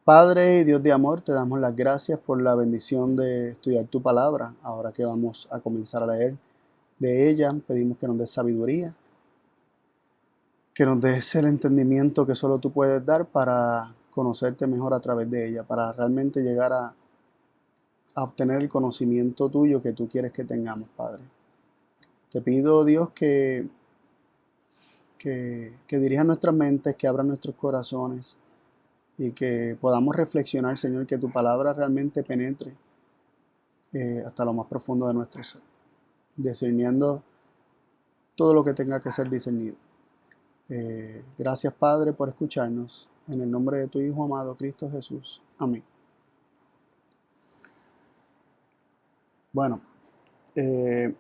Padre y Dios de amor, te damos las gracias por la bendición de estudiar tu palabra. Ahora que vamos a comenzar a leer de ella, pedimos que nos des sabiduría, que nos des el entendimiento que solo tú puedes dar para conocerte mejor a través de ella, para realmente llegar a obtener el conocimiento tuyo que tú quieres que tengamos, Padre. Te pido, Dios, que dirijas nuestras mentes, que abran nuestros corazones y que podamos reflexionar, Señor, que tu palabra realmente penetre hasta lo más profundo de nuestro ser, discerniendo todo lo que tenga que ser discernido. Gracias, Padre, por escucharnos. En el nombre de tu Hijo amado, Cristo Jesús. Amén. Bueno, eh,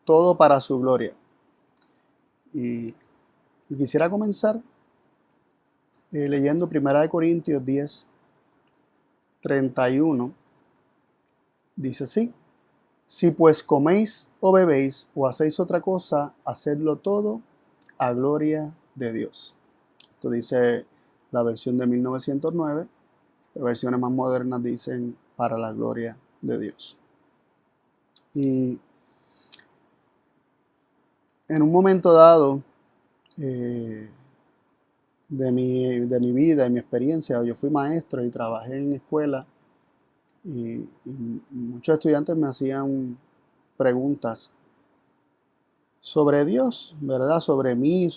todo para su gloria. Y, y quisiera comenzar leyendo 1 Corintios 10:31. Dice así: si pues coméis o bebéis o hacéis otra cosa, hacedlo todo a gloria de Dios. Esto dice la versión de 1909. Las versiones más modernas dicen para la gloria de Dios. Y en un momento dado eh, de mi vida y mi experiencia, yo fui maestro y trabajé en escuela y muchos estudiantes me hacían preguntas sobre Dios, ¿verdad? Sobre mí,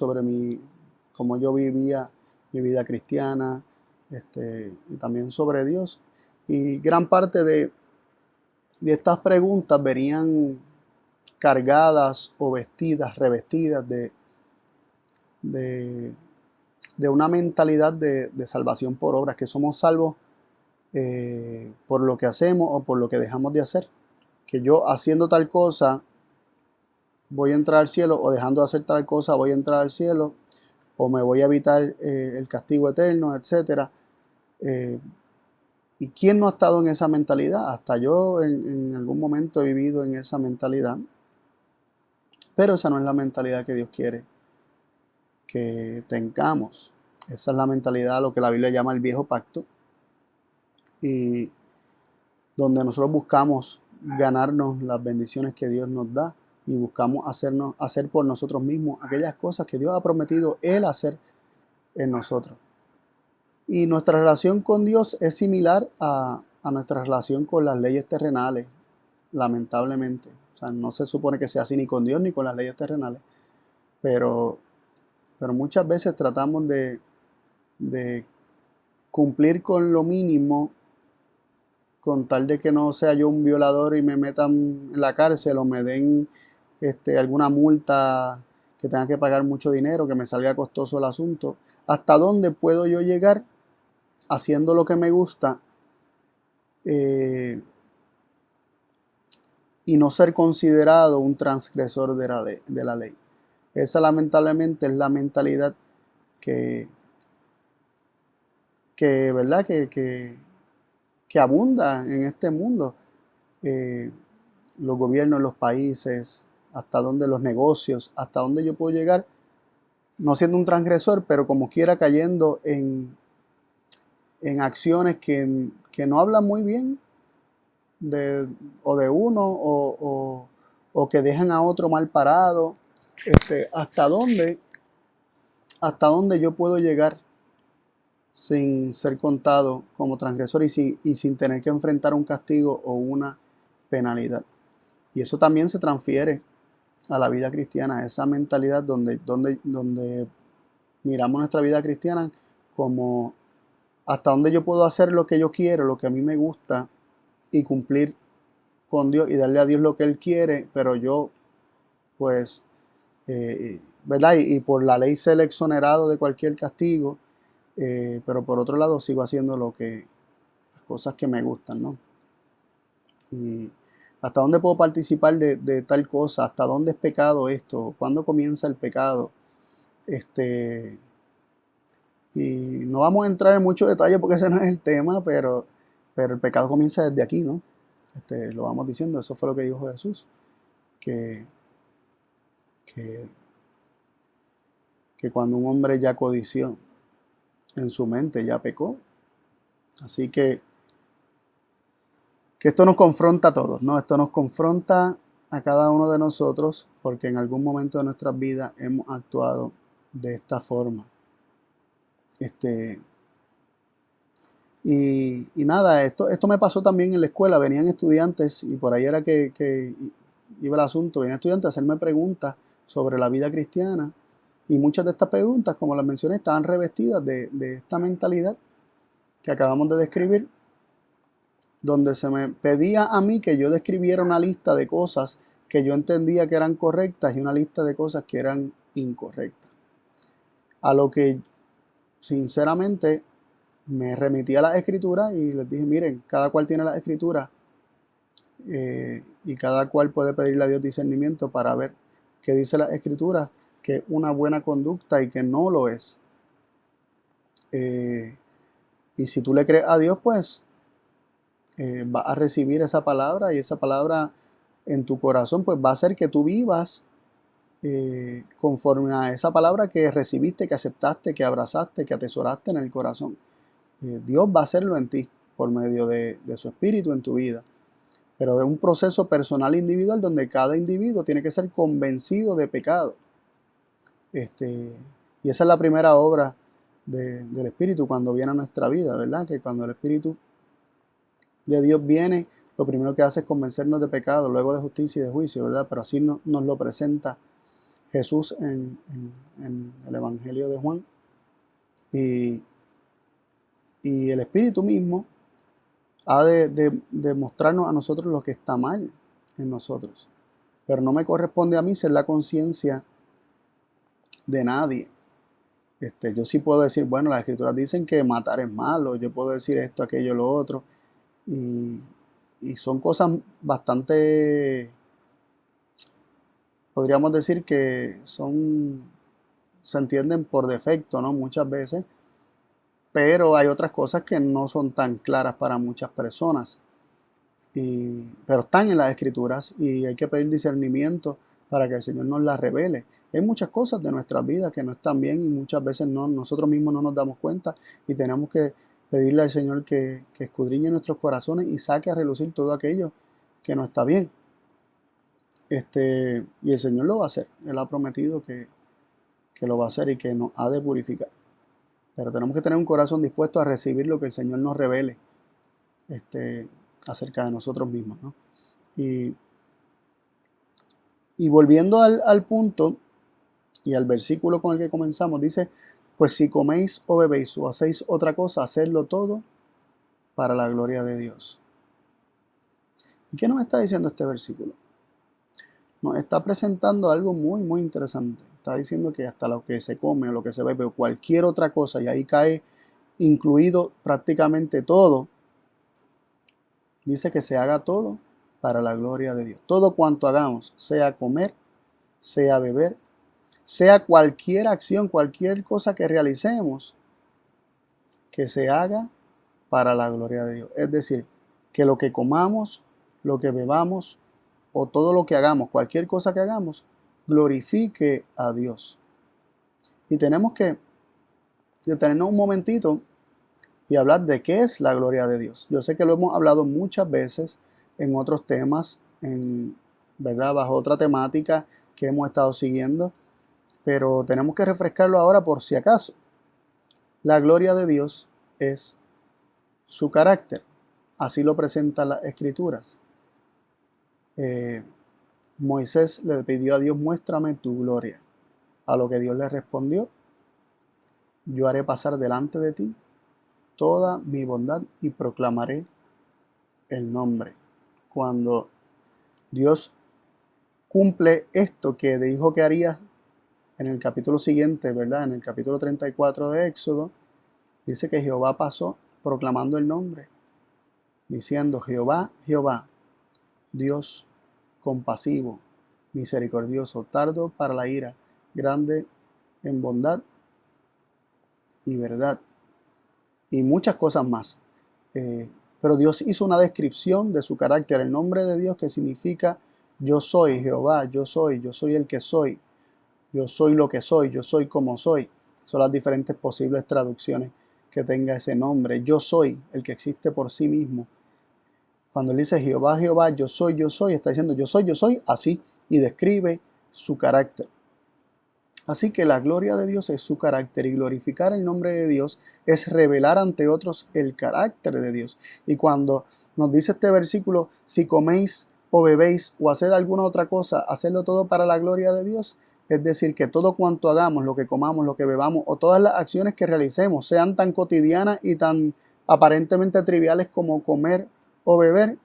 cómo yo vivía mi vida cristiana, y también sobre Dios. Y gran parte de estas preguntas venían cargadas o vestidas, revestidas de, de una mentalidad de salvación por obras, que somos salvos por lo que hacemos o por lo que dejamos de hacer. Que yo haciendo tal cosa voy a entrar al cielo, o dejando de hacer tal cosa voy a entrar al cielo, o me voy a evitar el castigo eterno, etcétera. ¿Y quién no ha estado en esa mentalidad? Hasta yo en algún momento he vivido en esa mentalidad, pero esa no es la mentalidad que Dios quiere que tengamos. Esa es la mentalidad, lo que la Biblia llama el viejo pacto, y donde nosotros buscamos ganarnos las bendiciones que Dios nos da y buscamos hacer por nosotros mismos aquellas cosas que Dios ha prometido Él hacer en nosotros. Y nuestra relación con Dios es similar a nuestra relación con las leyes terrenales, lamentablemente. O sea, no se supone que sea así ni con Dios ni con las leyes terrenales, pero, pero muchas veces tratamos de cumplir con lo mínimo con tal de que no sea yo un violador y me metan en la cárcel o me den alguna multa que tenga que pagar mucho dinero, que me salga costoso el asunto. ¿Hasta dónde puedo yo llegar haciendo lo que me gusta eh, y no ser considerado un transgresor de la ley? Esa lamentablemente es la mentalidad que, ¿verdad? Que abunda en este mundo. Eh, los gobiernos, los países, hasta dónde los negocios, hasta dónde yo puedo llegar, no siendo un transgresor, pero como quiera cayendo en acciones que no hablan muy bien o de uno o que dejan a otro mal parado. ¿Hasta dónde yo puedo llegar sin ser contado como transgresor y sin tener que enfrentar un castigo o una penalidad? Y eso también se transfiere a la vida cristiana, esa mentalidad donde miramos nuestra vida cristiana como hasta dónde yo puedo hacer lo que yo quiero, lo que a mí me gusta, y cumplir con Dios y darle a Dios lo que Él quiere, pero yo, pues, ¿verdad? Y por la ley ser exonerado de cualquier castigo, pero por otro lado sigo haciendo las cosas que me gustan, ¿no? Y hasta dónde puedo participar de tal cosa, hasta dónde es pecado esto, cuándo comienza el pecado. Este, y no vamos a entrar en mucho detalle porque ese no es el tema, pero el pecado comienza desde aquí, ¿no? Lo vamos diciendo, eso fue lo que dijo Jesús, que, que, que cuando un hombre ya codició, en su mente ya pecó. Así que esto nos confronta a todos, ¿no? Esto nos confronta a cada uno de nosotros porque en algún momento de nuestras vidas hemos actuado de esta forma. Y nada, esto me pasó también en la escuela. Venían estudiantes, y por ahí era que iba el asunto, venían estudiantes a hacerme preguntas sobre la vida cristiana. Y muchas de estas preguntas, como las mencioné, estaban revestidas de esta mentalidad que acabamos de describir, donde se me pedía a mí que yo describiera una lista de cosas que yo entendía que eran correctas y una lista de cosas que eran incorrectas. A lo que, sinceramente, me remití a las escrituras y les dije, miren, cada cual tiene las escrituras y cada cual puede pedirle a Dios discernimiento para ver qué dice las escrituras, que es una buena conducta y que no lo es. Y si tú le crees a Dios, pues vas a recibir esa palabra, y esa palabra en tu corazón pues va a hacer que tú vivas conforme a esa palabra que recibiste, que aceptaste, que abrazaste, que atesoraste en el corazón. Dios va a hacerlo en ti por medio de su espíritu en tu vida. Pero es un proceso personal e individual donde cada individuo tiene que ser convencido de pecado. Y esa es la primera obra del Espíritu cuando viene a nuestra vida, ¿verdad? Que cuando el Espíritu de Dios viene, lo primero que hace es convencernos de pecado, luego de justicia y de juicio, ¿verdad? Pero así nos lo presenta Jesús en el Evangelio de Juan. Y el Espíritu mismo ha de mostrarnos a nosotros lo que está mal en nosotros. Pero no me corresponde a mí ser la conciencia de nadie. Yo sí puedo decir, bueno, las escrituras dicen que matar es malo, yo puedo decir esto, aquello, lo otro, y son cosas bastante, podríamos decir que se entienden por defecto, ¿no? Muchas veces, pero hay otras cosas que no son tan claras para muchas personas, pero están en las escrituras y hay que pedir discernimiento para que el Señor nos las revele. Hay muchas cosas de nuestras vidas que no están bien y muchas veces nosotros mismos no nos damos cuenta, y tenemos que pedirle al Señor que escudriñe nuestros corazones y saque a relucir todo aquello que no está bien. Y el Señor lo va a hacer. Él ha prometido que lo va a hacer y que nos ha de purificar. Pero tenemos que tener un corazón dispuesto a recibir lo que el Señor nos revele acerca de nosotros mismos, ¿no? Y volviendo al punto y al versículo con el que comenzamos, dice, pues si coméis o bebéis o hacéis otra cosa, hacedlo todo para la gloria de Dios. ¿Y qué nos está diciendo este versículo? Nos está presentando algo muy, muy interesante. Está diciendo que hasta lo que se come o lo que se bebe o cualquier otra cosa, y ahí cae incluido prácticamente todo, dice que se haga todo para la gloria de Dios. Todo cuanto hagamos, sea comer, sea beber, sea cualquier acción, cualquier cosa que realicemos, que se haga para la gloria de Dios. Es decir, que lo que comamos, lo que bebamos o todo lo que hagamos, cualquier cosa que hagamos, glorifique a Dios. Y tenemos que detenernos un momentito y hablar de qué es la gloria de Dios. Yo sé que lo hemos hablado muchas veces en otros temas, ¿verdad? Bajo otra temática que hemos estado siguiendo, pero tenemos que refrescarlo ahora por si acaso. La gloria de Dios es su carácter. Así lo presentan las Escrituras. Moisés le pidió a Dios, muéstrame tu gloria. A lo que Dios le respondió, yo haré pasar delante de ti toda mi bondad y proclamaré el nombre. Cuando Dios cumple esto que dijo que haría en el capítulo siguiente, ¿verdad? En el capítulo 34 de Éxodo, dice que Jehová pasó proclamando el nombre, diciendo, Jehová, Jehová, Dios compasivo, misericordioso, tardo para la ira, grande en bondad y verdad, y muchas cosas más. Pero Dios hizo una descripción de su carácter, el nombre de Dios, que significa yo soy Jehová, yo soy el que soy, yo soy lo que soy, yo soy como soy. Son las diferentes posibles traducciones que tenga ese nombre. Yo soy, el que existe por sí mismo. Cuando él dice Jehová, Jehová, yo soy, está diciendo yo soy, así, y describe su carácter. Así que la gloria de Dios es su carácter, y glorificar el nombre de Dios es revelar ante otros el carácter de Dios. Y cuando nos dice este versículo, si coméis o bebéis o haced alguna otra cosa, hacedlo todo para la gloria de Dios. Es decir, que todo cuanto hagamos, lo que comamos, lo que bebamos o todas las acciones que realicemos, sean tan cotidianas y tan aparentemente triviales como comer o beber,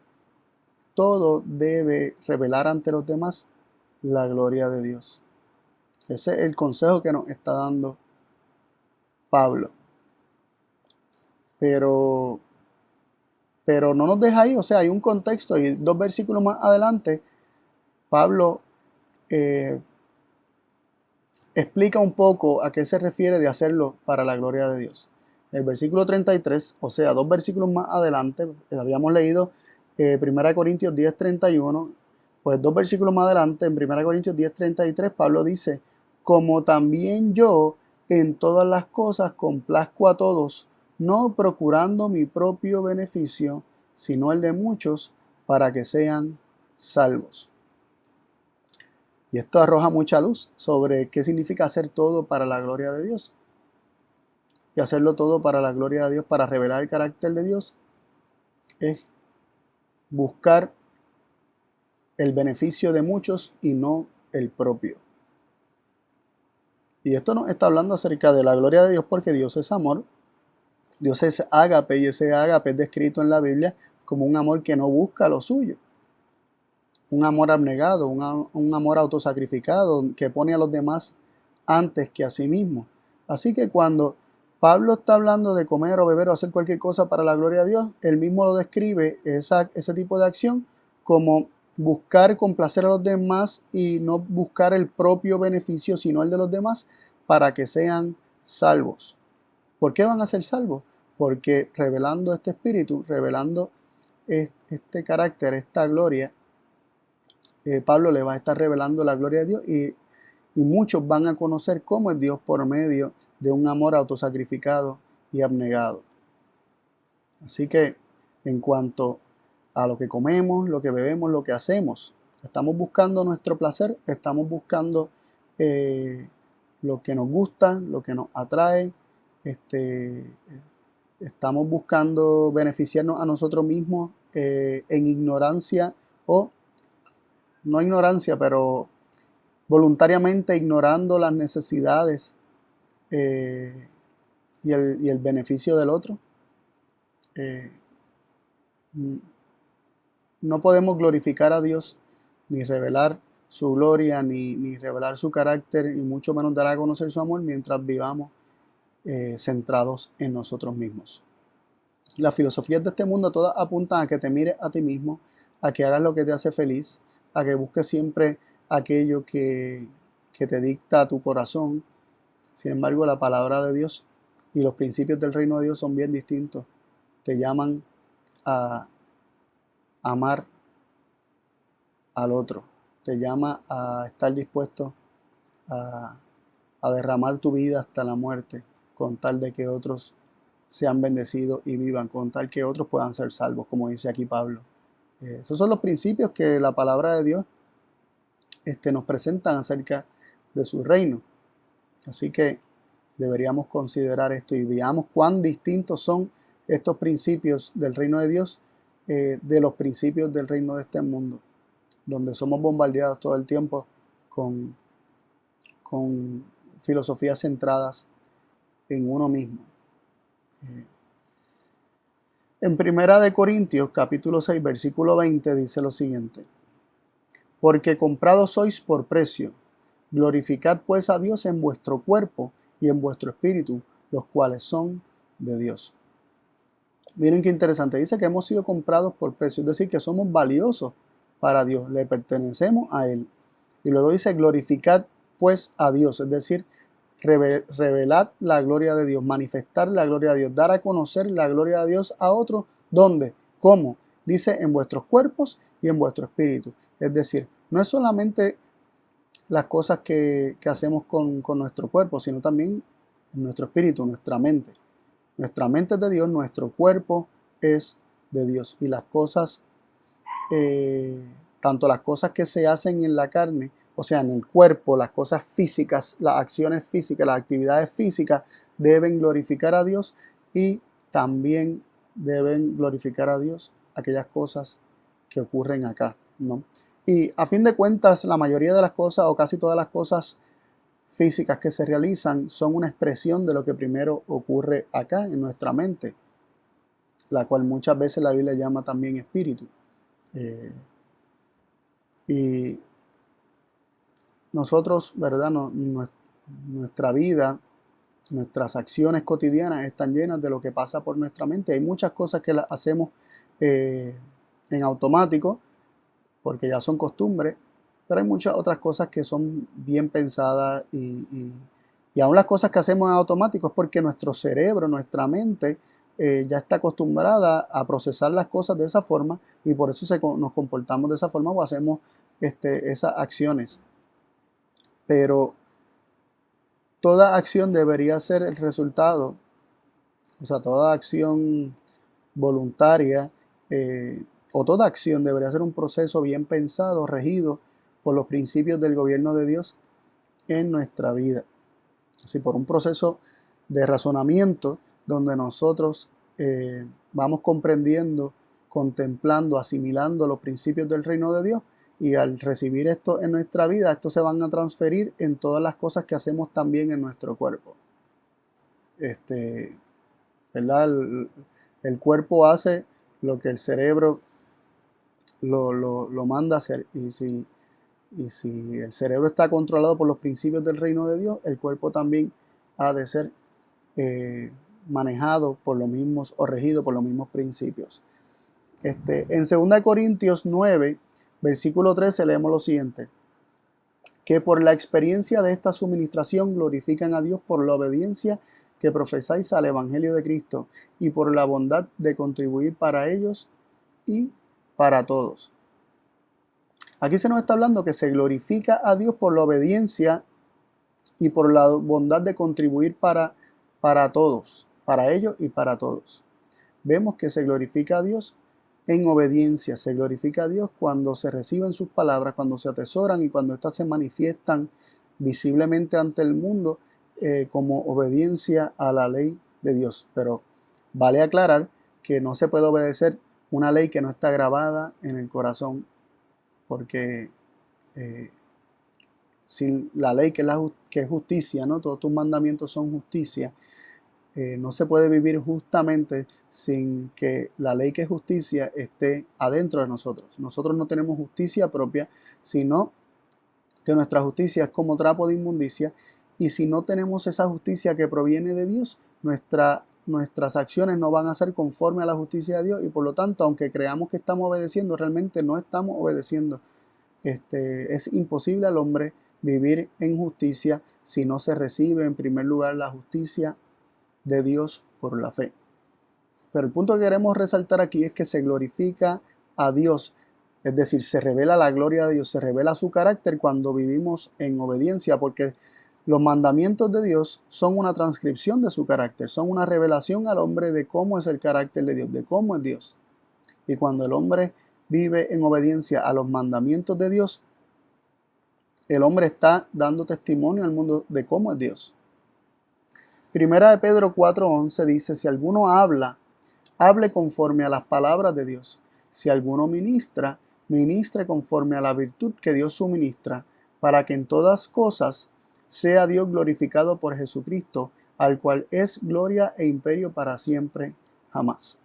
todo debe revelar ante los demás la gloria de Dios. Ese es el consejo que nos está dando Pablo. Pero no nos deja ahí, o sea, hay un contexto y 2 versículos más adelante, Pablo explica un poco a qué se refiere de hacerlo para la gloria de Dios. El versículo 33, o sea, 2 versículos más adelante, habíamos leído 1 Corintios 10:31, pues 2 versículos más adelante, en 1 Corintios 10:33, Pablo dice, como también yo en todas las cosas complazco a todos, no procurando mi propio beneficio, sino el de muchos, para que sean salvos. Y esto arroja mucha luz sobre qué significa hacer todo para la gloria de Dios. Y hacerlo todo para la gloria de Dios, para revelar el carácter de Dios, es buscar el beneficio de muchos y no el propio. Y esto nos está hablando acerca de la gloria de Dios porque Dios es amor. Dios es ágape y ese ágape es descrito en la Biblia como un amor que no busca lo suyo. Un amor abnegado, un amor autosacrificado que pone a los demás antes que a sí mismo. Así que cuando Pablo está hablando de comer o beber o hacer cualquier cosa para la gloria de Dios, él mismo lo describe, ese tipo de acción, como buscar complacer a los demás y no buscar el propio beneficio, sino el de los demás, para que sean salvos. ¿Por qué van a ser salvos? Porque revelando este espíritu, revelando este carácter, esta gloria, Pablo le va a estar revelando la gloria de Dios y muchos van a conocer cómo es Dios por medio de un amor autosacrificado y abnegado. Así que en cuanto a lo que comemos, lo que bebemos, lo que hacemos, estamos buscando nuestro placer, estamos buscando lo que nos gusta, lo que nos atrae, estamos buscando beneficiarnos a nosotros mismos en ignorancia o no ignorancia, pero voluntariamente ignorando las necesidades y el beneficio del otro. No podemos glorificar a Dios, ni revelar su gloria, ni revelar su carácter, y mucho menos dar a conocer su amor mientras vivamos centrados en nosotros mismos. Las filosofías de este mundo todas apuntan a que te mires a ti mismo, a que hagas lo que te hace feliz, a que busques siempre aquello que te dicta tu corazón. Sin embargo, la palabra de Dios y los principios del reino de Dios son bien distintos. Te llaman a amar al otro. Te llama a estar dispuesto a derramar tu vida hasta la muerte, con tal de que otros sean bendecidos y vivan, con tal que otros puedan ser salvos, como dice aquí Pablo. Esos son los principios que la palabra de Dios nos presentan acerca de su reino. Así que deberíamos considerar esto y veamos cuán distintos son estos principios del reino de Dios de los principios del reino de este mundo, donde somos bombardeados todo el tiempo con filosofías centradas en uno mismo. En 1 Corintios capítulo 6 versículo 20 dice lo siguiente: porque comprados sois por precio, glorificad pues a Dios en vuestro cuerpo y en vuestro espíritu, los cuales son de Dios. Miren qué interesante, dice que hemos sido comprados por precio, es decir, que somos valiosos para Dios, le pertenecemos a Él. Y luego dice glorificad pues a Dios, es decir, revelar la gloria de Dios, manifestar la gloria de Dios, dar a conocer la gloria de Dios a otros. ¿Dónde? ¿Cómo? Dice en vuestros cuerpos y en vuestro espíritu. Es decir, no es solamente las cosas que hacemos con nuestro cuerpo, sino también en nuestro espíritu, nuestra mente. Nuestra mente es de Dios, nuestro cuerpo es de Dios. Y las cosas, tanto las cosas que se hacen en la carne, o sea, en el cuerpo, las cosas físicas, las acciones físicas, las actividades físicas, deben glorificar a Dios, y también deben glorificar a Dios aquellas cosas que ocurren acá, ¿no? Y a fin de cuentas, la mayoría de las cosas, o casi todas las cosas físicas que se realizan, son una expresión de lo que primero ocurre acá en nuestra mente, la cual muchas veces la Biblia llama también espíritu. Y nosotros, ¿verdad? Nuestra vida, nuestras acciones cotidianas están llenas de lo que pasa por nuestra mente. Hay muchas cosas que las hacemos en automático, porque ya son costumbres, pero hay muchas otras cosas que son bien pensadas, y aún las cosas que hacemos en automático es porque nuestro cerebro, nuestra mente, ya está acostumbrada a procesar las cosas de esa forma, y por eso nos comportamos de esa forma o hacemos esas acciones. Pero toda acción debería ser el resultado, o sea, toda acción voluntaria, o toda acción debería ser un proceso bien pensado, regido por los principios del gobierno de Dios en nuestra vida. Así, por un proceso de razonamiento donde nosotros vamos comprendiendo, contemplando, asimilando los principios del reino de Dios, y al recibir esto en nuestra vida, estos se van a transferir en todas las cosas que hacemos también en nuestro cuerpo. ¿Verdad? El cuerpo hace lo que el cerebro lo manda a hacer, y si el cerebro está controlado por los principios del reino de Dios, el cuerpo también ha de ser manejado por los mismos, o regido por los mismos principios. En 2 Corintios 9, versículo 13, leemos lo siguiente: que por la experiencia de esta suministración glorifican a Dios por la obediencia que profesáis al Evangelio de Cristo, y por la bondad de contribuir para ellos y para todos. Aquí se nos está hablando que se glorifica a Dios por la obediencia y por la bondad de contribuir para todos, para ellos y para todos. Vemos que se glorifica a Dios en obediencia, se glorifica a Dios cuando se reciben sus palabras, cuando se atesoran y cuando éstas se manifiestan visiblemente ante el mundo como obediencia a la ley de Dios. Pero vale aclarar que no se puede obedecer una ley que no está grabada en el corazón, porque sin la ley que es justicia, ¿no? Todos tus mandamientos son justicia. No se puede vivir justamente sin que la ley que es justicia esté adentro de nosotros. Nosotros no tenemos justicia propia, sino que nuestra justicia es como trapo de inmundicia, y si no tenemos esa justicia que proviene de Dios, nuestras acciones no van a ser conforme a la justicia de Dios, y por lo tanto, aunque creamos que estamos obedeciendo, realmente no estamos obedeciendo. Es imposible al hombre vivir en justicia si no se recibe en primer lugar la justicia de Dios por la fe. Pero el punto que queremos resaltar aquí es que se glorifica a Dios, es decir, se revela la gloria de Dios, se revela su carácter cuando vivimos en obediencia, porque los mandamientos de Dios son una transcripción de su carácter, son una revelación al hombre de cómo es el carácter de Dios, de cómo es Dios. Y cuando el hombre vive en obediencia a los mandamientos de Dios, el hombre está dando testimonio al mundo de cómo es Dios. Primera de Pedro 4:11 dice: si alguno habla, hable conforme a las palabras de Dios. Si alguno ministra, ministre conforme a la virtud que Dios suministra, para que en todas cosas sea Dios glorificado por Jesucristo, al cual es gloria e imperio para siempre, jamás.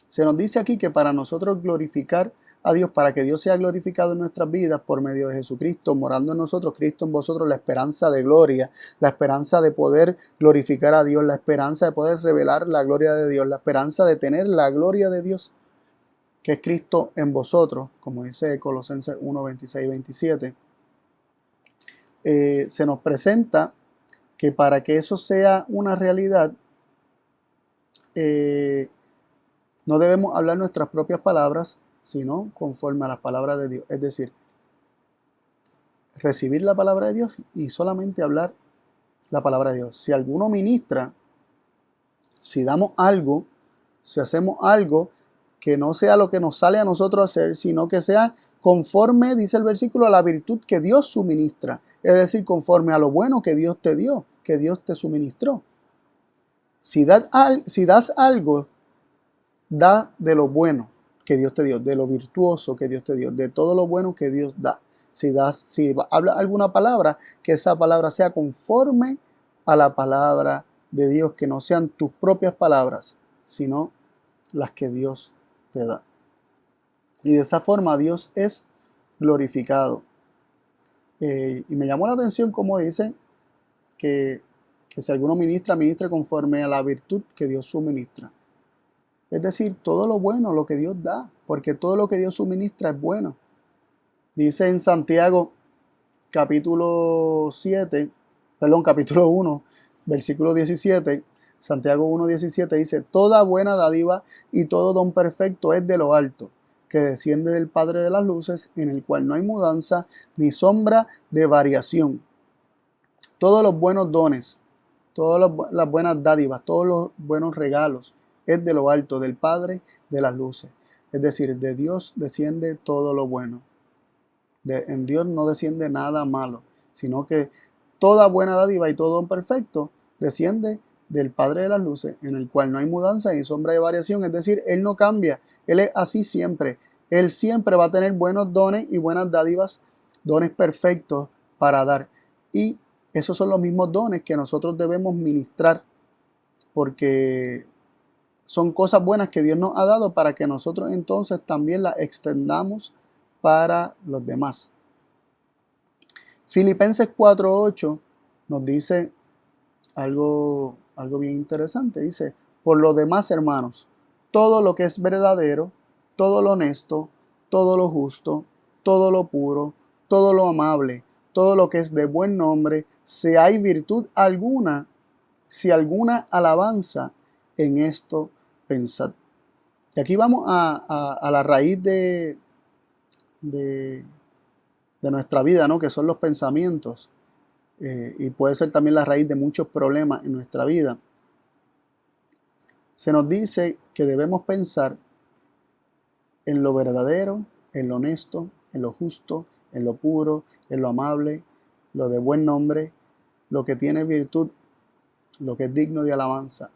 Se nos dice aquí que para nosotros glorificar a Dios, para que Dios sea glorificado en nuestras vidas por medio de Jesucristo, morando en nosotros, Cristo en vosotros, la esperanza de gloria, la esperanza de poder glorificar a Dios, la esperanza de poder revelar la gloria de Dios, la esperanza de tener la gloria de Dios, que es Cristo en vosotros, como dice Colosenses 1, 26 y 27. Se nos presenta que para que eso sea una realidad, no debemos hablar nuestras propias palabras, sino conforme a las palabras de Dios. Es decir, recibir la palabra de Dios y solamente hablar la palabra de Dios. Si alguno ministra, Si damos algo, si hacemos algo, que no sea lo que nos sale a nosotros hacer, sino que sea conforme, dice el versículo, a la virtud que Dios suministra. Es decir, conforme a lo bueno que Dios te dio, que Dios te suministró. Si das algo, da de lo bueno que Dios te dio, de lo virtuoso que Dios te dio, de todo lo bueno que Dios da. Si hablas alguna palabra, que esa palabra sea conforme a la palabra de Dios, que no sean tus propias palabras, sino las que Dios te da. Y de esa forma Dios es glorificado. Y me llamó la atención como dice que si alguno ministre conforme a la virtud que Dios suministra. Es decir, todo lo bueno, lo que Dios da, porque todo lo que Dios suministra es bueno. Dice en Santiago capítulo 1, versículo 17, Santiago 1:17 dice: toda buena dádiva y todo don perfecto es de lo alto, que desciende del Padre de las luces, en el cual no hay mudanza ni sombra de variación. Todos los buenos dones, todas las buenas dádivas, todos los buenos regalos es de lo alto, del Padre de las luces. Es decir, de Dios desciende todo lo bueno. En Dios no desciende nada malo, sino que toda buena dádiva y todo don perfecto desciende del Padre de las luces, en el cual no hay mudanza ni sombra de variación. Es decir, Él no cambia, Él es así siempre. Él siempre va a tener buenos dones y buenas dádivas, dones perfectos para dar. Y esos son los mismos dones que nosotros debemos ministrar, porque son cosas buenas que Dios nos ha dado para que nosotros entonces también las extendamos para los demás. Filipenses 4:8 nos dice algo bien interesante. Dice: por lo demás, hermanos, todo lo que es verdadero, todo lo honesto, todo lo justo, todo lo puro, todo lo amable, todo lo que es de buen nombre, si hay virtud alguna, si alguna alabanza, en esto pensad. Y aquí vamos a la raíz de nuestra vida, ¿no? Que son los pensamientos. Y puede ser también la raíz de muchos problemas en nuestra vida. Se nos dice que debemos pensar en lo verdadero, en lo honesto, en lo justo, en lo puro, en lo amable, lo de buen nombre, lo que tiene virtud, lo que es digno de alabanza.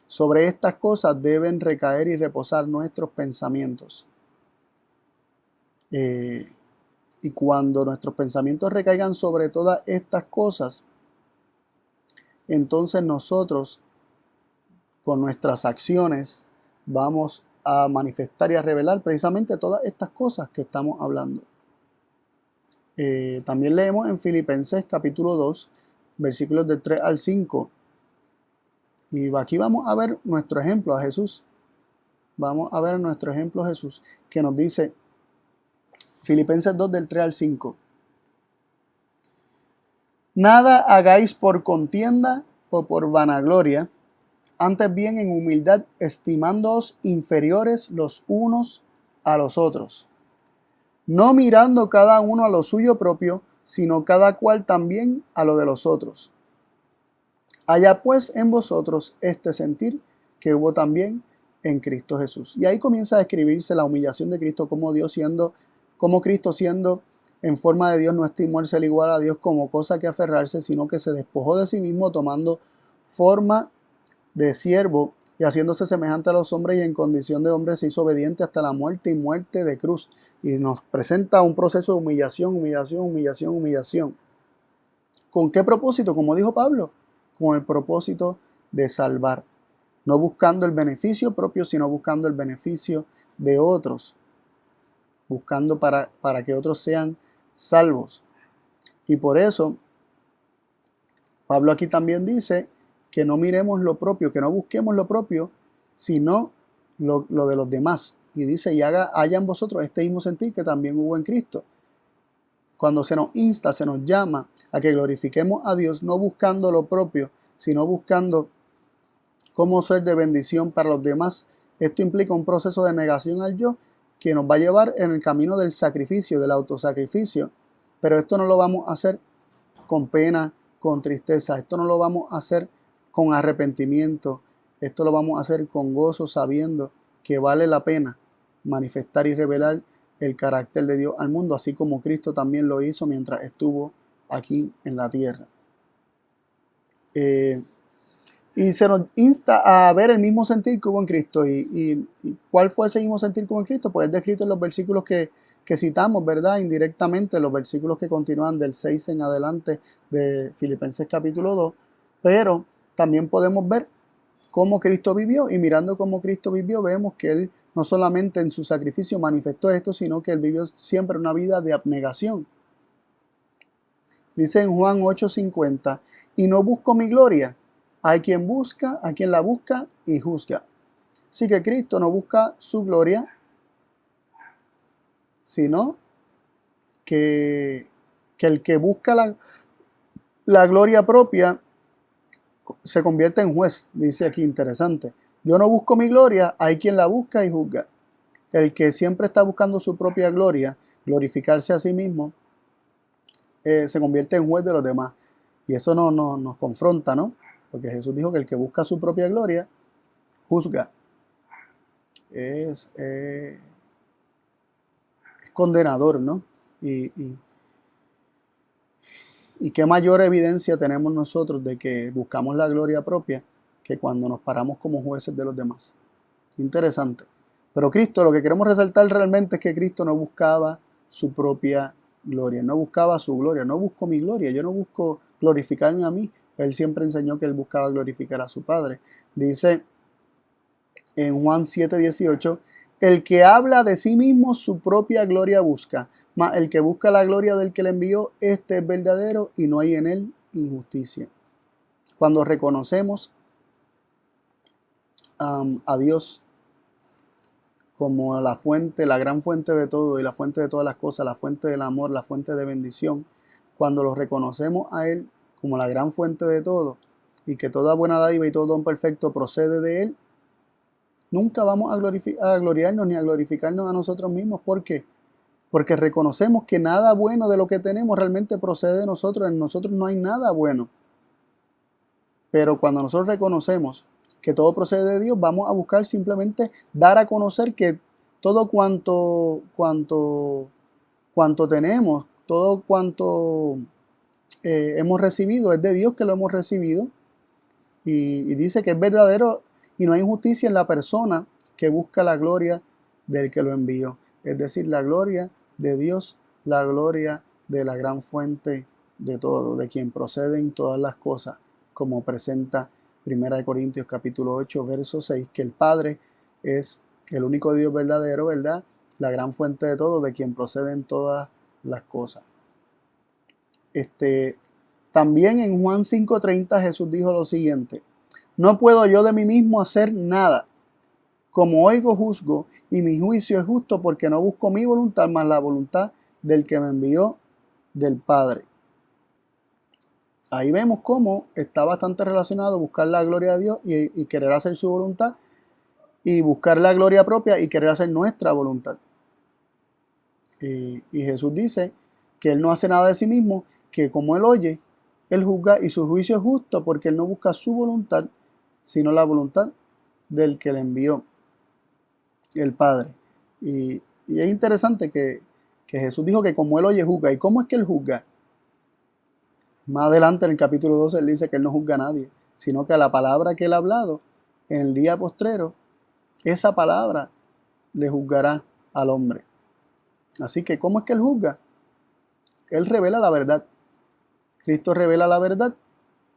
Sobre estas cosas deben recaer y reposar nuestros pensamientos. Y cuando nuestros pensamientos recaigan sobre todas estas cosas, entonces nosotros, con nuestras acciones, vamos a manifestar y a revelar precisamente todas estas cosas que estamos hablando. También leemos en Filipenses capítulo 2, versículos del 3 al 5. Y aquí vamos a ver nuestro ejemplo a Jesús. Vamos a ver nuestro ejemplo a Jesús, que nos dice Filipenses 2 del 3 al 5. Nada hagáis por contienda o por vanagloria, antes bien en humildad, estimándoos inferiores los unos a los otros, no mirando cada uno a lo suyo propio, sino cada cual también a lo de los otros. Haya pues en vosotros este sentir que hubo también en Cristo Jesús. Y ahí comienza a describirse la humillación de Cristo, como Cristo siendo en forma de Dios no estimó el ser igual a Dios como cosa que aferrarse, sino que se despojó de sí mismo, tomando forma de siervo y haciéndose semejante a los hombres, y en condición de hombre se hizo obediente hasta la muerte y muerte de cruz. Y nos presenta un proceso de humillación, humillación, humillación, humillación. ¿Con qué propósito? Como dijo Pablo, con el propósito de salvar, no buscando el beneficio propio, sino buscando el beneficio de otros, buscando para que otros sean salvos. Y por eso Pablo aquí también dice que no miremos lo propio, que no busquemos lo propio, sino lo de los demás. Y dice: y haya en vosotros este mismo sentir que también hubo en Cristo. Cuando se nos insta, se nos llama a que glorifiquemos a Dios, no buscando lo propio, sino buscando cómo ser de bendición para los demás. Esto implica un proceso de negación al yo, que nos va a llevar en el camino del sacrificio, del autosacrificio. Pero esto no lo vamos a hacer con pena, con tristeza. Esto no lo vamos a hacer con arrepentimiento. Esto lo vamos a hacer con gozo, sabiendo que vale la pena manifestar y revelar el carácter de Dios al mundo, así como Cristo también lo hizo mientras estuvo aquí en la tierra. Y se nos insta a ver el mismo sentir que hubo en Cristo. ¿Y cuál fue ese mismo sentir que hubo en Cristo? Pues es descrito en los versículos que citamos, ¿verdad? Indirectamente, los versículos que continúan del 6 en adelante de Filipenses capítulo 2. Pero también podemos ver cómo Cristo vivió, y mirando cómo Cristo vivió, vemos que Él no solamente en su sacrificio manifestó esto, sino que Él vivió siempre una vida de abnegación. Dice en Juan 8:50, y no busco mi gloria. Hay quien busca, a quien la busca y juzga. Así que Cristo no busca su gloria, sino que el que busca la gloria propia se convierte en juez. Dice aquí, interesante. Yo no busco mi gloria, hay quien la busca y juzga. El que siempre está buscando su propia gloria, glorificarse a sí mismo, se convierte en juez de los demás. Y eso nos confronta, ¿no? Porque Jesús dijo que el que busca su propia gloria, juzga. Es condenador, ¿no? Y qué mayor evidencia tenemos nosotros de que buscamos la gloria propia que cuando nos paramos como jueces de los demás. Interesante. Pero Cristo, lo que queremos resaltar realmente es que Cristo no buscaba su propia gloria, no buscaba su gloria, no busco mi gloria, yo no busco glorificarme a mí. Él siempre enseñó que él buscaba glorificar a su Padre. Dice en Juan 7:18, el que habla de sí mismo su propia gloria busca, mas el que busca la gloria del que le envió, este es verdadero y no hay en él injusticia. Cuando reconocemos a Dios como la fuente, la gran fuente de todo y la fuente de todas las cosas, la fuente del amor, la fuente de bendición, cuando lo reconocemos a Él como la gran fuente de todo y que toda buena dádiva y todo don perfecto procede de Él, nunca vamos a gloriarnos ni a glorificarnos a nosotros mismos. ¿Por qué? Porque reconocemos que nada bueno de lo que tenemos realmente procede de nosotros. En nosotros no hay nada bueno. Pero cuando nosotros reconocemos que todo procede de Dios, vamos a buscar simplemente dar a conocer que todo cuanto tenemos, todo cuanto hemos recibido es de Dios, que lo hemos recibido, y dice que es verdadero y no hay injusticia en la persona que busca la gloria del que lo envió, es decir, la gloria de Dios, la gloria de la gran fuente de todo, de quien proceden todas las cosas, como presenta 1 Corintios capítulo 8, verso 6, que el Padre es el único Dios verdadero, ¿verdad? La gran fuente de todo, de quien proceden todas las cosas. También en Juan 5:30 Jesús dijo lo siguiente, no puedo yo de mí mismo hacer nada, como oigo juzgo, y mi juicio es justo porque no busco mi voluntad, mas la voluntad del que me envió, del Padre. Ahí vemos cómo está bastante relacionado buscar la gloria de Dios y querer hacer su voluntad, y buscar la gloria propia y querer hacer nuestra voluntad. Y Jesús dice que Él no hace nada de sí mismo, que como Él oye, Él juzga, y su juicio es justo porque Él no busca su voluntad, sino la voluntad del que le envió, el Padre. Y es interesante que Jesús dijo que como Él oye, juzga. ¿Y cómo es que Él juzga? Más adelante en el capítulo 12 Él dice que Él no juzga a nadie, sino que a la palabra que Él ha hablado en el día postrero, esa palabra le juzgará al hombre. Así que ¿cómo es que Él juzga? Él revela la verdad. Cristo revela la verdad,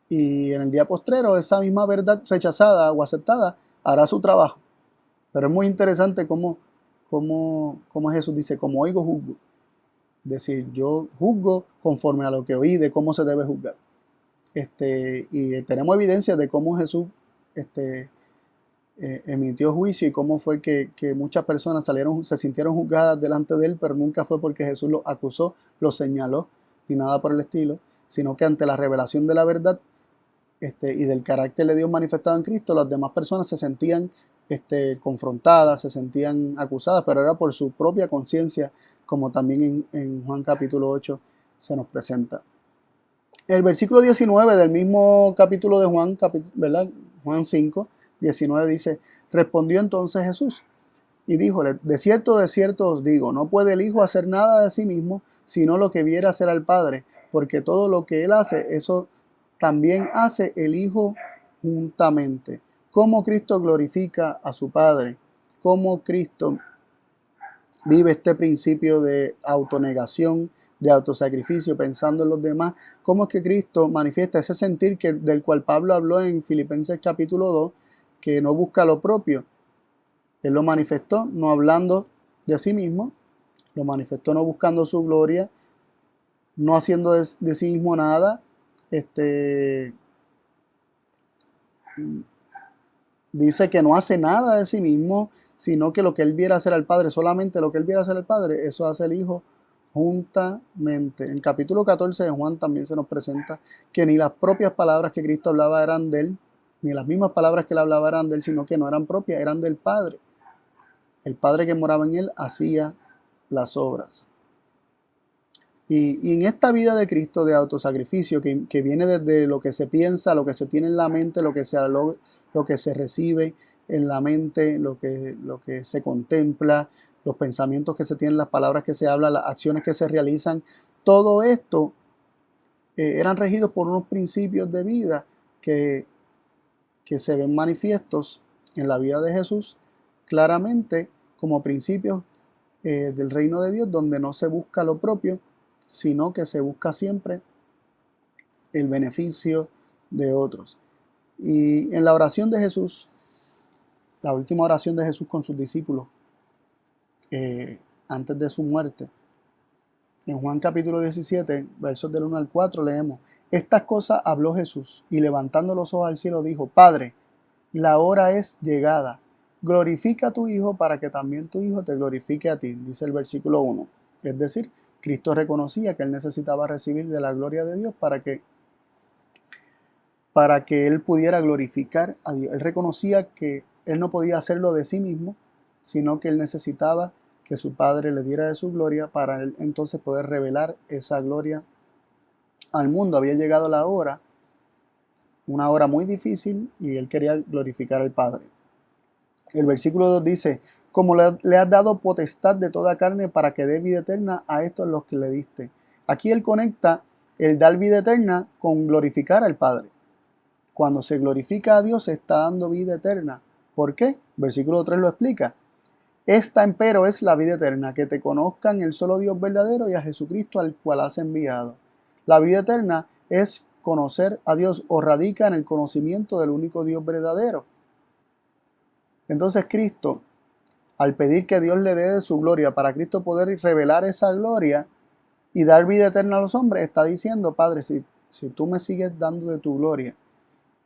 y en el día postrero esa misma verdad rechazada o aceptada hará su trabajo. Pero es muy interesante cómo Jesús dice, como oigo juzgo. Es decir, yo juzgo conforme a lo que oí de cómo se debe juzgar. Y tenemos evidencia de cómo Jesús emitió juicio y cómo fue que muchas personas se sintieron juzgadas delante de Él, pero nunca fue porque Jesús los acusó, los señaló, ni nada por el estilo, sino que ante la revelación de la verdad y del carácter de Dios manifestado en Cristo, las demás personas se sentían confrontadas, se sentían acusadas, pero era por su propia conciencia, como también en Juan capítulo 8 se nos presenta. El versículo 19 del mismo capítulo de Juan, ¿verdad? Juan 5, 19 dice, respondió entonces Jesús y díjole, de cierto os digo, no puede el Hijo hacer nada de sí mismo, sino lo que viera hacer al Padre, porque todo lo que él hace, eso también hace el Hijo juntamente. Cómo Cristo glorifica a su Padre, cómo Cristo vive este principio de autonegación, de autosacrificio, pensando en los demás, cómo es que Cristo manifiesta ese sentir del cual Pablo habló en Filipenses capítulo 2, que no busca lo propio. Él lo manifestó no hablando de sí mismo, lo manifestó no buscando su gloria, no haciendo de sí mismo nada, dice que no hace nada de sí mismo, sino que lo que él viera hacer al Padre, solamente lo que él viera hacer al Padre, eso hace el Hijo juntamente. En el capítulo 14 de Juan también se nos presenta que ni las propias palabras que Cristo hablaba eran de él, ni las mismas palabras que él hablaba eran de él, sino que no eran propias, eran del Padre. El Padre que moraba en él hacía las obras. Y en esta vida de Cristo de autosacrificio, que viene desde lo que se piensa, lo que se tiene en la mente, lo que se recibe en la mente, lo que se contempla, los pensamientos que se tienen, las palabras que se hablan, las acciones que se realizan, todo esto eran regidos por unos principios de vida que se ven manifiestos en la vida de Jesús claramente como principios del reino de Dios, donde no se busca lo propio, sino que se busca siempre el beneficio de otros. Y en la oración de Jesús, la última oración de Jesús con sus discípulos, antes de su muerte, en Juan capítulo 17, versos del 1 al 4, leemos, estas cosas habló Jesús, y levantando los ojos al cielo dijo, Padre, la hora es llegada, glorifica a tu Hijo para que también tu Hijo te glorifique a ti, dice el versículo 1. Es decir, Cristo reconocía que él necesitaba recibir de la gloria de Dios para que él pudiera glorificar a Dios. Él reconocía que él no podía hacerlo de sí mismo, sino que él necesitaba que su Padre le diera de su gloria para él entonces poder revelar esa gloria al mundo. Había llegado la hora, una hora muy difícil, y él quería glorificar al Padre. El versículo 2 dice, como le has dado potestad de toda carne para que dé vida eterna a estos los que le diste. Aquí él conecta el dar vida eterna con glorificar al Padre. Cuando se glorifica a Dios se está dando vida eterna. ¿Por qué? Versículo 3 lo explica. Esta empero es la vida eterna, que te conozcan el solo Dios verdadero y a Jesucristo al cual has enviado. La vida eterna es conocer a Dios o radica en el conocimiento del único Dios verdadero. Entonces Cristo, al pedir que Dios le dé de su gloria para Cristo poder revelar esa gloria y dar vida eterna a los hombres, está diciendo, Padre, si tú me sigues dando de tu gloria,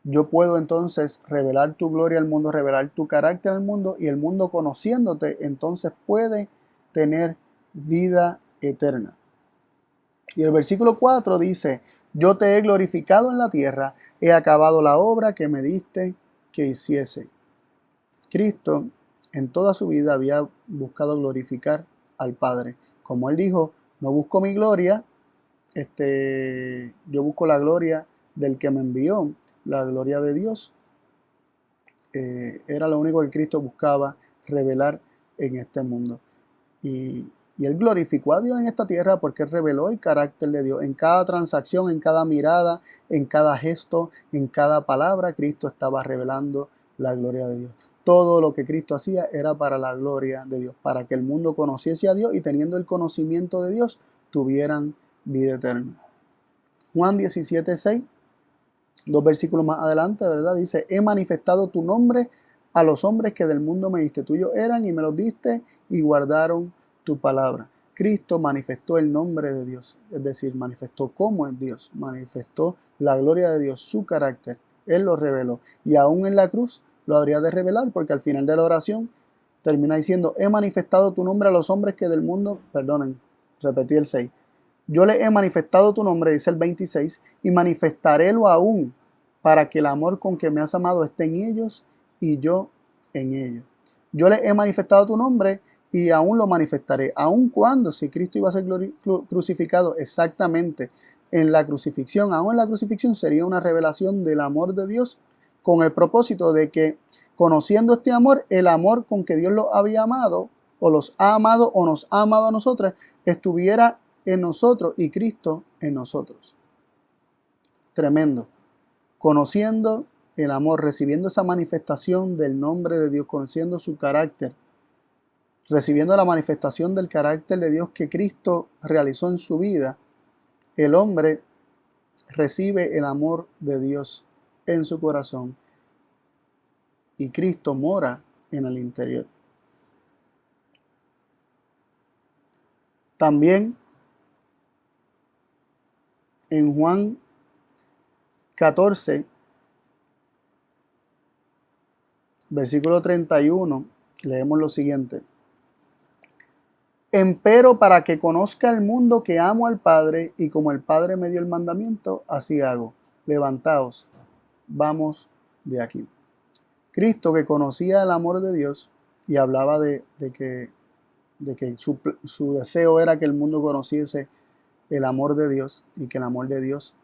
yo puedo entonces revelar tu gloria al mundo, revelar tu carácter al mundo, y el mundo conociéndote entonces puede tener vida eterna. Y el versículo 4 dice, yo te he glorificado en la tierra, he acabado la obra que me diste que hiciese. Cristo en toda su vida había buscado glorificar al Padre. Como él dijo, no busco mi gloria, yo busco la gloria del que me envió, la gloria de Dios. Era lo único que Cristo buscaba revelar en este mundo. Y él glorificó a Dios en esta tierra porque él reveló el carácter de Dios. En cada transacción, en cada mirada, en cada gesto, en cada palabra, Cristo estaba revelando la gloria de Dios. Todo lo que Cristo hacía era para la gloria de Dios, para que el mundo conociese a Dios y teniendo el conocimiento de Dios, tuvieran vida eterna. Juan 17:6, 2 versículos más adelante, ¿verdad? Dice, he manifestado tu nombre a los hombres que del mundo me diste. Tuyos eran y me los diste y guardaron tu palabra. Cristo manifestó el nombre de Dios, es decir, manifestó cómo es Dios, manifestó la gloria de Dios, su carácter. Él lo reveló. Y aún en la cruz lo habría de revelar, porque al final de la oración termina diciendo, he manifestado tu nombre a los hombres que del mundo, perdonen, repetí el 6. Yo le he manifestado tu nombre, dice el 26, y manifestarélo aún, para que el amor con que me has amado esté en ellos y yo en ellos. Yo le he manifestado tu nombre y aún lo manifestaré, aun cuando, si Cristo iba a ser crucificado exactamente en la crucifixión, aún en la crucifixión sería una revelación del amor de Dios, con el propósito de que conociendo este amor, el amor con que Dios los había amado, o los ha amado, o nos ha amado a nosotros, estuviera en nosotros y Cristo en nosotros. Tremendo. Conociendo el amor, recibiendo esa manifestación del nombre de Dios, conociendo su carácter, recibiendo la manifestación del carácter de Dios que Cristo realizó en su vida, el hombre recibe el amor de Dios en su corazón y Cristo mora en el interior. También en Juan 14, versículo 31, leemos lo siguiente. Empero para que conozca el mundo que amo al Padre, y como el Padre me dio el mandamiento, así hago. Levantaos, vamos de aquí. Cristo, que conocía el amor de Dios y hablaba de que su deseo era que el mundo conociese el amor de Dios, y que el amor de Dios,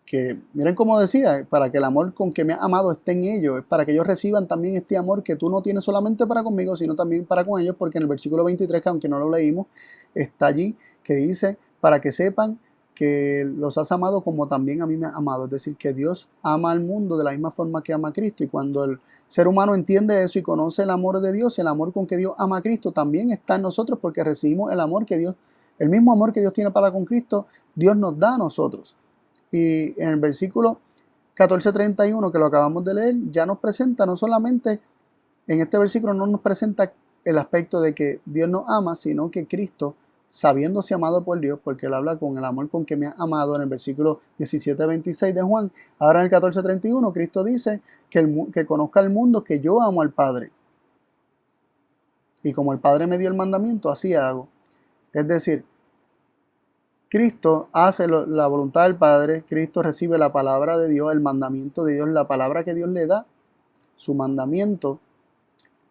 que miren cómo decía, para que el amor con que me has amado esté en ellos, es para que ellos reciban también este amor que tú no tienes solamente para conmigo, sino también para con ellos, porque en el versículo 23, que aunque no lo leímos, está allí, que dice, para que sepan que los has amado como también a mí me has amado. Es decir, que Dios ama al mundo de la misma forma que ama a Cristo, y cuando el ser humano entiende eso y conoce el amor de Dios, el amor con que Dios ama a Cristo también está en nosotros, porque recibimos el amor que Dios, el mismo amor que Dios tiene para con Cristo, Dios nos da a nosotros. Y en el versículo 14:31, que lo acabamos de leer, ya nos presenta, no solamente en este versículo no nos presenta el aspecto de que Dios nos ama, sino que Cristo, sabiéndose amado por Dios, porque él habla con el amor con que me ha amado en el versículo 17:26 de Juan, ahora en el 14:31 Cristo dice que conozca el mundo que yo amo al Padre. Y como el Padre me dio el mandamiento, así hago. Es decir, Cristo hace la voluntad del Padre, Cristo recibe la palabra de Dios, el mandamiento de Dios, la palabra que Dios le da, su mandamiento.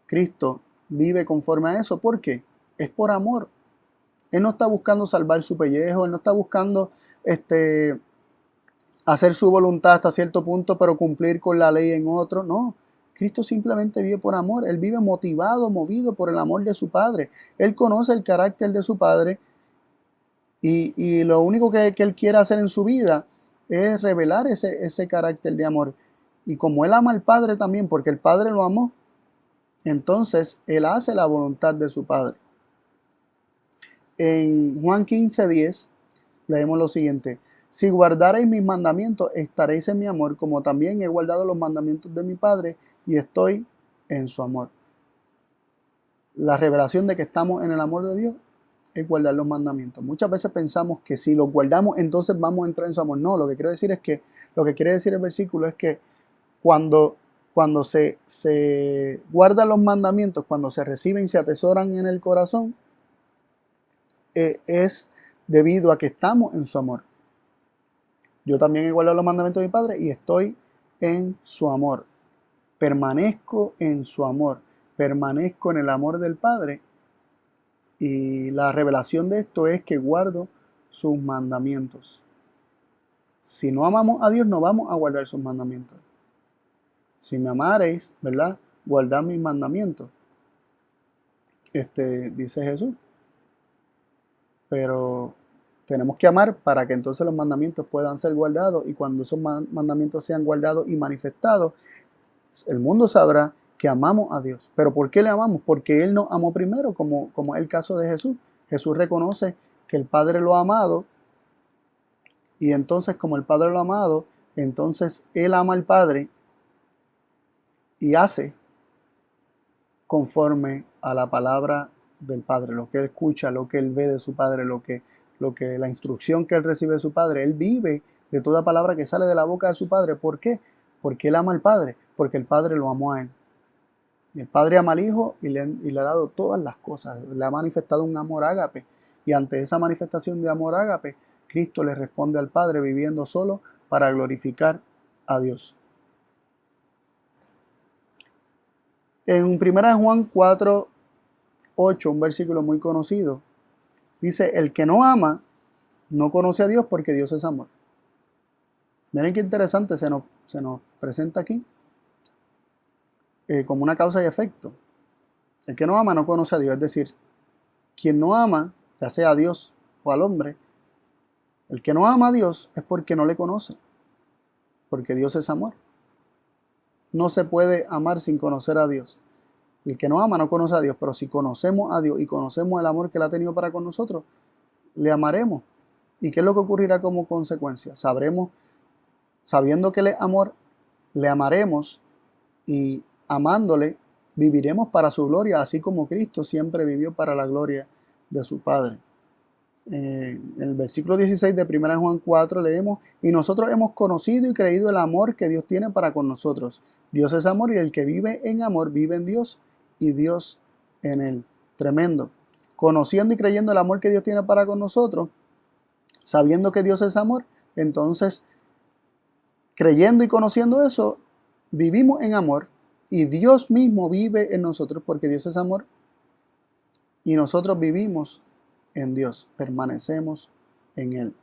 Cristo vive conforme a eso. ¿Por qué? Es por amor. Él no está buscando salvar su pellejo, él no está buscando hacer su voluntad hasta cierto punto, pero cumplir con la ley en otro. No, Cristo simplemente vive por amor. Él vive motivado, movido por el amor de su Padre. Él conoce el carácter de su Padre. Y lo único que él quiere hacer en su vida es revelar ese carácter de amor. Y como él ama al Padre también, porque el Padre lo amó, entonces él hace la voluntad de su Padre. En Juan 15:10 leemos lo siguiente. Si guardareis mis mandamientos, estaréis en mi amor, como también he guardado los mandamientos de mi Padre y estoy en su amor. La revelación de que estamos en el amor de Dios es guardar los mandamientos. Muchas veces pensamos que si los guardamos, entonces vamos a entrar en su amor. No, lo que quiero decir es que, lo que quiere decir el versículo es que cuando se guardan los mandamientos, cuando se reciben y se atesoran en el corazón, es debido a que estamos en su amor. Yo también he guardado los mandamientos de mi Padre y estoy en su amor. Permanezco en su amor. Permanezco en el amor del Padre. Y la revelación de esto es que guardo sus mandamientos. Si no amamos a Dios, no vamos a guardar sus mandamientos. Si me amareis, ¿verdad? Guardad mis mandamientos. Dice Jesús. Pero tenemos que amar para que entonces los mandamientos puedan ser guardados, y cuando esos mandamientos sean guardados y manifestados, el mundo sabrá que amamos a Dios. ¿Pero por qué le amamos? Porque Él nos amó primero, como es el caso de Jesús. Jesús reconoce que el Padre lo ha amado, y entonces como el Padre lo ha amado, entonces Él ama al Padre y hace conforme a la palabra del Padre, lo que Él escucha, lo que Él ve de su Padre, la instrucción que Él recibe de su Padre. Él vive de toda palabra que sale de la boca de su Padre. ¿Por qué? Porque Él ama al Padre, porque el Padre lo amó a Él. Y el Padre ama al Hijo y le ha dado todas las cosas. Le ha manifestado un amor ágape. Y ante esa manifestación de amor ágape, Cristo le responde al Padre viviendo solo para glorificar a Dios. En 1 Juan 4:8, un versículo muy conocido, dice: el que no ama no conoce a Dios, porque Dios es amor. Miren qué interesante, se nos presenta aquí como una causa y efecto. El que no ama no conoce a Dios, es decir, quien no ama, ya sea a Dios o al hombre, el que no ama a Dios es porque no le conoce, porque Dios es amor. No se puede amar sin conocer a Dios. Y el que no ama no conoce a Dios, pero si conocemos a Dios y conocemos el amor que Él ha tenido para con nosotros, le amaremos. ¿Y qué es lo que ocurrirá como consecuencia? Sabremos, sabiendo que Él es amor, le amaremos y amándole, viviremos para su gloria, así como Cristo siempre vivió para la gloria de su Padre. En el versículo 16 de 1 Juan 4 leemos: y nosotros hemos conocido y creído el amor que Dios tiene para con nosotros. Dios es amor y el que vive en amor vive en Dios y Dios en él. Tremendo. Conociendo y creyendo el amor que Dios tiene para con nosotros, sabiendo que Dios es amor, entonces creyendo y conociendo eso, vivimos en amor y Dios mismo vive en nosotros porque Dios es amor y nosotros vivimos en Dios, permanecemos en Él.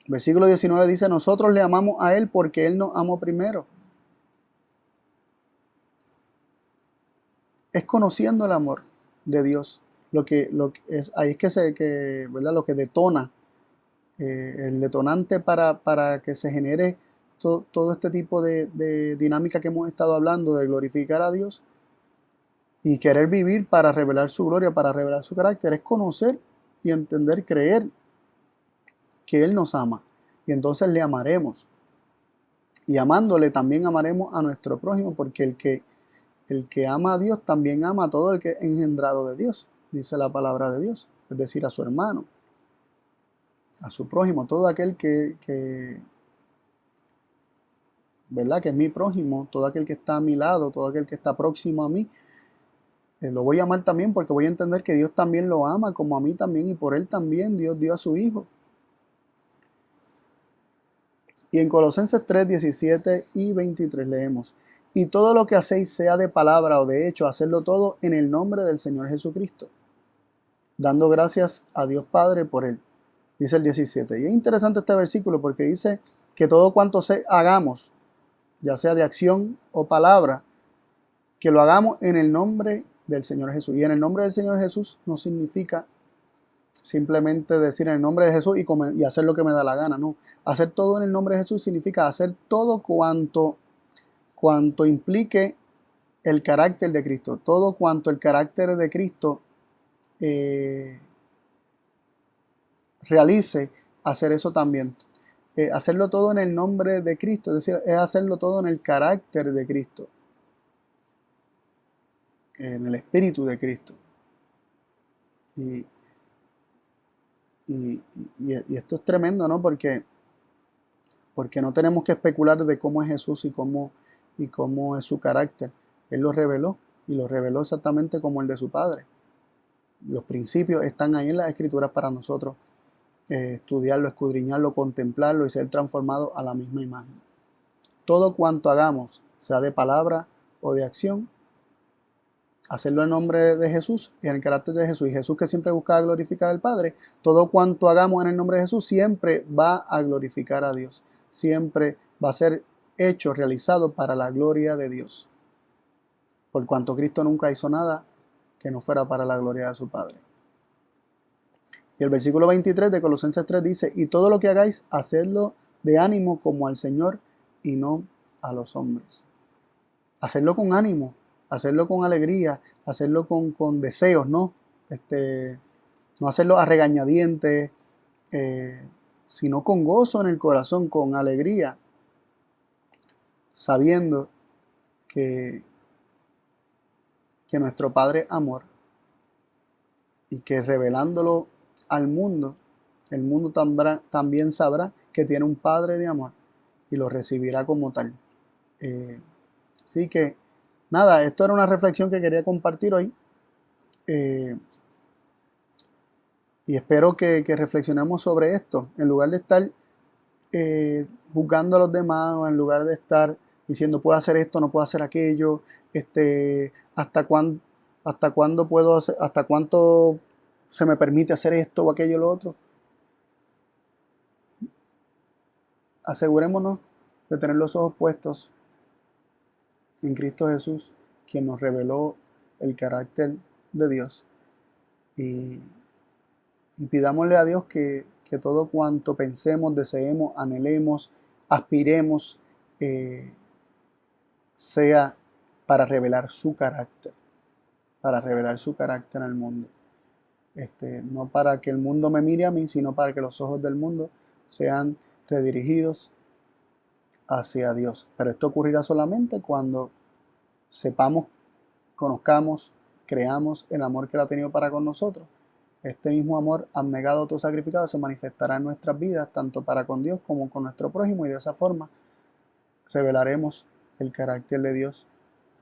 Versículo 19 dice: nosotros le amamos a Él porque Él nos amó primero. Es conociendo el amor de Dios lo que es, ahí es ¿verdad? Lo que detona, el detonante para que se genere todo este tipo de dinámica que hemos estado hablando, de glorificar a Dios y querer vivir para revelar su gloria, para revelar su carácter, es conocer y entender, creer que Él nos ama. Y entonces le amaremos. Y amándole también amaremos a nuestro prójimo, porque el que ama a Dios también ama a todo el que es engendrado de Dios, dice la palabra de Dios, es decir, a su hermano, a su prójimo, todo aquel ¿verdad? Que es mi prójimo, todo aquel que está a mi lado, todo aquel que está próximo a mí, lo voy a amar también porque voy a entender que Dios también lo ama como a mí también y por Él también Dios dio a su Hijo. Y en Colosenses 3, 17 y 23 leemos: y todo lo que hacéis, sea de palabra o de hecho, hacedlo todo en el nombre del Señor Jesucristo, dando gracias a Dios Padre por Él. Dice el 17. Y es interesante este versículo porque dice que todo cuanto hagamos, ya sea de acción o palabra, que lo hagamos en el nombre del Señor Jesús. Y en el nombre del Señor Jesús no significa simplemente decir en el nombre de Jesús y hacer lo que me da la gana. No, hacer todo en el nombre de Jesús significa hacer todo cuanto implique el carácter de Cristo. Todo cuanto el carácter de Cristo realice, hacer eso también. Hacerlo todo en el nombre de Cristo, es decir, es hacerlo todo en el carácter de Cristo, en el espíritu de Cristo. Y esto es tremendo, ¿no? Porque no tenemos que especular de cómo es Jesús y cómo es su carácter. Él lo reveló y lo reveló exactamente como el de su Padre. Los principios están ahí en las Escrituras para nosotros estudiarlo, escudriñarlo, contemplarlo y ser transformado a la misma imagen. Todo cuanto hagamos, sea de palabra o de acción, hacerlo en nombre de Jesús y en el carácter de Jesús. Y Jesús, que siempre buscaba glorificar al Padre, todo cuanto hagamos en el nombre de Jesús siempre va a glorificar a Dios. Siempre va a ser hecho, realizado para la gloria de Dios. Por cuanto Cristo nunca hizo nada que no fuera para la gloria de su Padre. Y el versículo 23 de Colosenses 3 dice: y todo lo que hagáis, hacedlo de ánimo como al Señor y no a los hombres. Hacerlo con ánimo, hacerlo con alegría, hacerlo con deseos, ¿no? No hacerlo a regañadientes, sino con gozo en el corazón, con alegría, sabiendo que nuestro Padre es amor y que revelándolo al mundo, el mundo también sabrá que tiene un Padre de amor y lo recibirá como tal. Así que, nada, esto era una reflexión que quería compartir hoy. Y espero que reflexionemos sobre esto, en lugar de estar juzgando a los demás, o en lugar de estar diciendo puedo hacer esto, no puedo hacer aquello, hasta cuándo puedo hacer, hasta cuánto se me permite hacer esto o aquello o lo otro. Asegurémonos de tener los ojos puestos en Cristo Jesús, quien nos reveló el carácter de Dios. Y pidámosle a Dios que todo cuanto pensemos, deseemos, anhelemos, aspiremos, sea para revelar su carácter al mundo. No para que el mundo me mire a mí, sino para que los ojos del mundo sean redirigidos hacia Dios. Pero esto ocurrirá solamente cuando sepamos, conozcamos, creamos el amor que Él ha tenido para con nosotros. Este mismo amor abnegado, autosacrificado, se manifestará en nuestras vidas, tanto para con Dios como con nuestro prójimo, y de esa forma revelaremos el carácter de Dios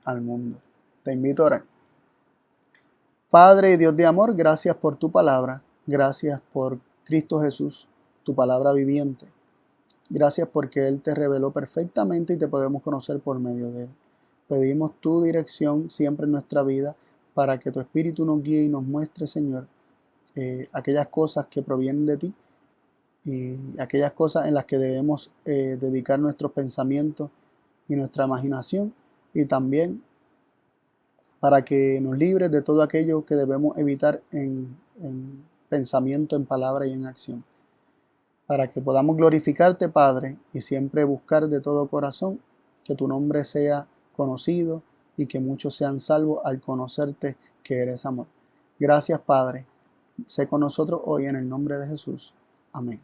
al mundo. Te invito a orar. Padre y Dios de amor, gracias por tu palabra, gracias por Cristo Jesús, tu palabra viviente. Gracias porque Él te reveló perfectamente y te podemos conocer por medio de Él. Pedimos tu dirección siempre en nuestra vida para que tu Espíritu nos guíe y nos muestre, Señor, aquellas cosas que provienen de ti y aquellas cosas en las que debemos dedicar nuestros pensamientos y nuestra imaginación, y también para que nos libres de todo aquello que debemos evitar en pensamiento, en palabra y en acción. Para que podamos glorificarte, Padre, y siempre buscar de todo corazón que tu nombre sea conocido y que muchos sean salvos al conocerte, que eres amor. Gracias, Padre. Sé con nosotros hoy en el nombre de Jesús. Amén.